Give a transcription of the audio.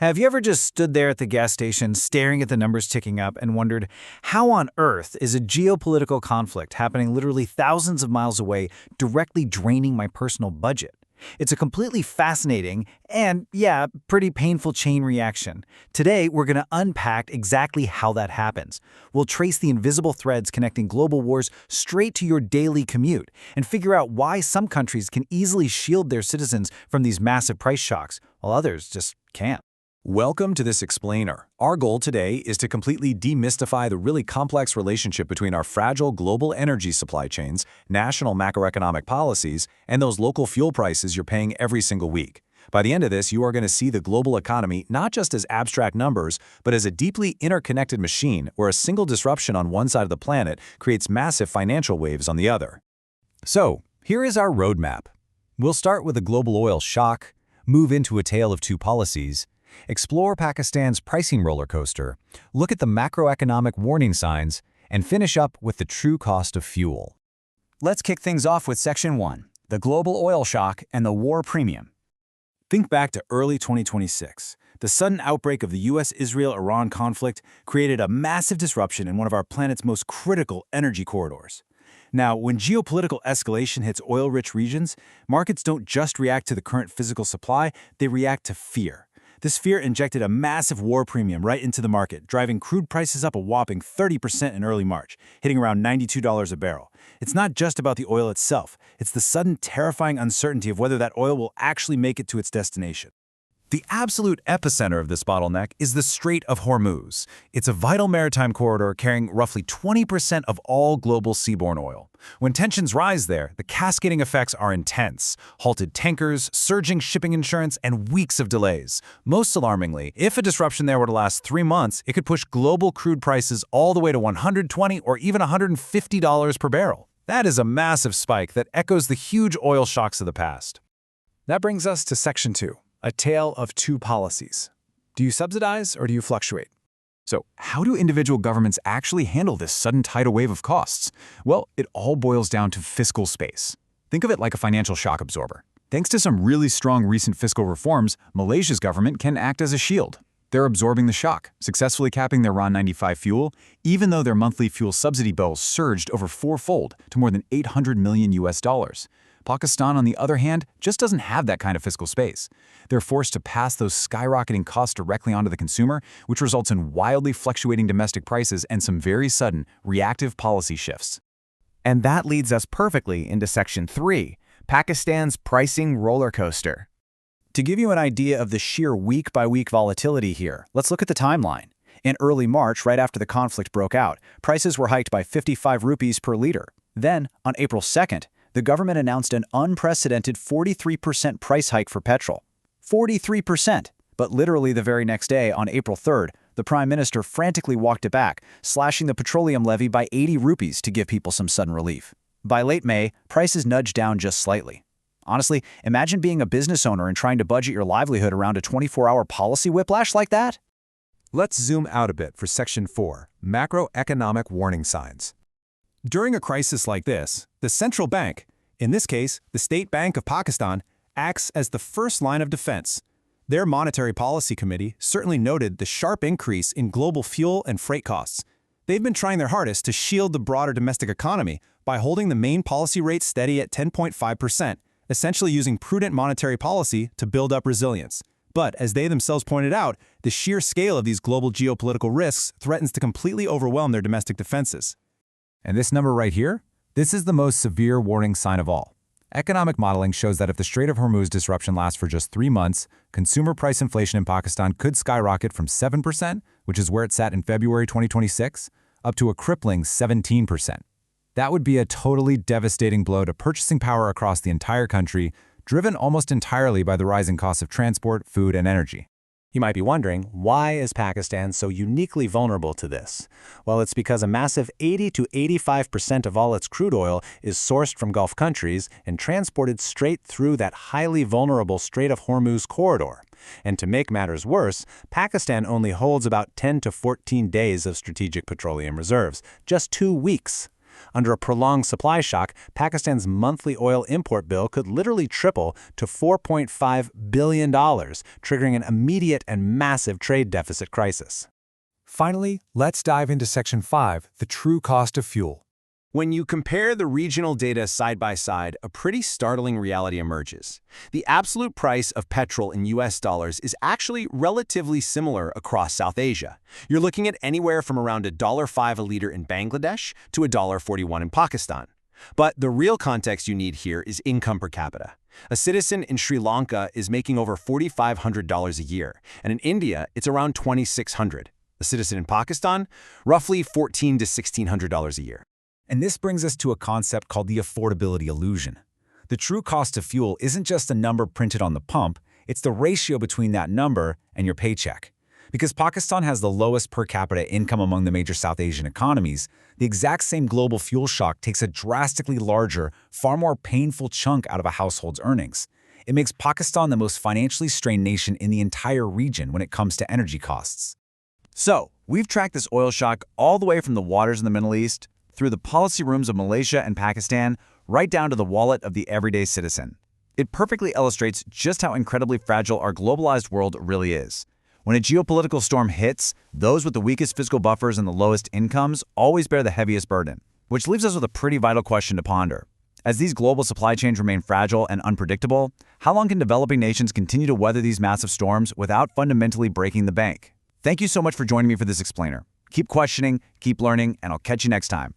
Have you ever just stood there at the gas station staring at the numbers ticking up and wondered, how on earth is a geopolitical conflict happening literally thousands of miles away directly draining my personal budget? It's a completely fascinating and, yeah, pretty painful chain reaction. Today, we're going to unpack exactly how that happens. We'll trace the invisible threads connecting global wars straight to your daily commute and figure out why some countries can easily shield their citizens from these massive price shocks, while others just can't. Welcome to this explainer. Our goal today is to completely demystify the really complex relationship between our fragile global energy supply chains, national macroeconomic policies, and those local fuel prices you're paying every single week. By the end of this, you are going to see the global economy not just as abstract numbers, but as a deeply interconnected machine where a single disruption on one side of the planet creates massive financial waves on the other. So, here is our roadmap. We'll start with a global oil shock, move into a tale of two policies, explore Pakistan's pricing roller coaster, look at the macroeconomic warning signs, and finish up with the true cost of fuel. Let's kick things off with Section 1, the global oil shock and the war premium. Think back to early 2026. The sudden outbreak of the US-Israel-Iran conflict created a massive disruption in one of our planet's most critical energy corridors. Now, when geopolitical escalation hits oil-rich regions, markets don't just react to the current physical supply, they react to fear. This fear injected a massive war premium right into the market, driving crude prices up a whopping 30% in early March, hitting around $92 a barrel. It's not just about the oil itself, it's the sudden terrifying uncertainty of whether that oil will actually make it to its destination. The absolute epicenter of this bottleneck is the Strait of Hormuz. It's a vital maritime corridor carrying roughly 20% of all global seaborne oil. When tensions rise there, the cascading effects are intense. Halted tankers, surging shipping insurance, and weeks of delays. Most alarmingly, if a disruption there were to last 3 months, it could push global crude prices all the way to $120 or even $150 per barrel. That is a massive spike that echoes the huge oil shocks of the past. That brings us to Section 2. A tale of two policies. Do you subsidize or do you fluctuate? So, how do individual governments actually handle this sudden tidal wave of costs? Well, it all boils down to fiscal space. Think of it like a financial shock absorber. Thanks to some really strong recent fiscal reforms, Malaysia's government can act as a shield. They're absorbing the shock, successfully capping their RON 95 fuel, even though their monthly fuel subsidy bill surged over fourfold to more than $800 million. Pakistan, on the other hand, just doesn't have that kind of fiscal space. They're forced to pass those skyrocketing costs directly onto the consumer, which results in wildly fluctuating domestic prices and some very sudden, reactive policy shifts. And that leads us perfectly into Section 3, Pakistan's pricing roller coaster. To give you an idea of the sheer week-by-week volatility here, let's look at the timeline. In early March, right after the conflict broke out, prices were hiked by 55 rupees per liter. Then, on April 2nd, the government announced an unprecedented 43% price hike for petrol. 43%! But literally the very next day, on April 3rd, the Prime Minister frantically walked it back, slashing the petroleum levy by 80 rupees to give people some sudden relief. By late May, prices nudged down just slightly. Honestly, imagine being a business owner and trying to budget your livelihood around a 24-hour policy whiplash like that. Let's zoom out a bit for Section 4, Macroeconomic Warning Signs. During a crisis like this, the central bank, in this case, the State Bank of Pakistan, acts as the first line of defense. Their Monetary Policy Committee certainly noted the sharp increase in global fuel and freight costs. They've been trying their hardest to shield the broader domestic economy by holding the main policy rate steady at 10.5%, essentially using prudent monetary policy to build up resilience. But, as they themselves pointed out, the sheer scale of these global geopolitical risks threatens to completely overwhelm their domestic defenses. And this number right here? This is the most severe warning sign of all. Economic modeling shows that if the Strait of Hormuz disruption lasts for just 3 months, consumer price inflation in Pakistan could skyrocket from 7%, which is where it sat in February 2026, up to a crippling 17%. That would be a totally devastating blow to purchasing power across the entire country, driven almost entirely by the rising costs of transport, food, and energy. You might be wondering, why is Pakistan so uniquely vulnerable to this? Well, it's because a massive 80 to 85% of all its crude oil is sourced from Gulf countries and transported straight through that highly vulnerable Strait of Hormuz corridor. And to make matters worse, Pakistan only holds about 10 to 14 days of strategic petroleum reserves, just 2 weeks. Under a prolonged supply shock, Pakistan's monthly oil import bill could literally triple to $4.5 billion, triggering an immediate and massive trade deficit crisis. Finally, let's dive into Section 5, the true cost of fuel. When you compare the regional data side by side, a pretty startling reality emerges. The absolute price of petrol in US dollars is actually relatively similar across South Asia. You're looking at anywhere from around $1.05 a liter in Bangladesh to $1.41 in Pakistan. But the real context you need here is income per capita. A citizen in Sri Lanka is making over $4,500 a year, and in India, it's around $2,600. A citizen in Pakistan, roughly $1,400 to $1,600 a year. And this brings us to a concept called the affordability illusion. The true cost of fuel isn't just a number printed on the pump, it's the ratio between that number and your paycheck. Because Pakistan has the lowest per capita income among the major South Asian economies, the exact same global fuel shock takes a drastically larger, far more painful chunk out of a household's earnings. It makes Pakistan the most financially strained nation in the entire region when it comes to energy costs. So, we've tracked this oil shock all the way from the waters in the Middle East, through the policy rooms of Malaysia and Pakistan, right down to the wallet of the everyday citizen. It perfectly illustrates just how incredibly fragile our globalized world really is. When a geopolitical storm hits, those with the weakest fiscal buffers and the lowest incomes always bear the heaviest burden, which leaves us with a pretty vital question to ponder. As these global supply chains remain fragile and unpredictable, how long can developing nations continue to weather these massive storms without fundamentally breaking the bank? Thank you so much for joining me for this explainer. Keep questioning, keep learning, and I'll catch you next time.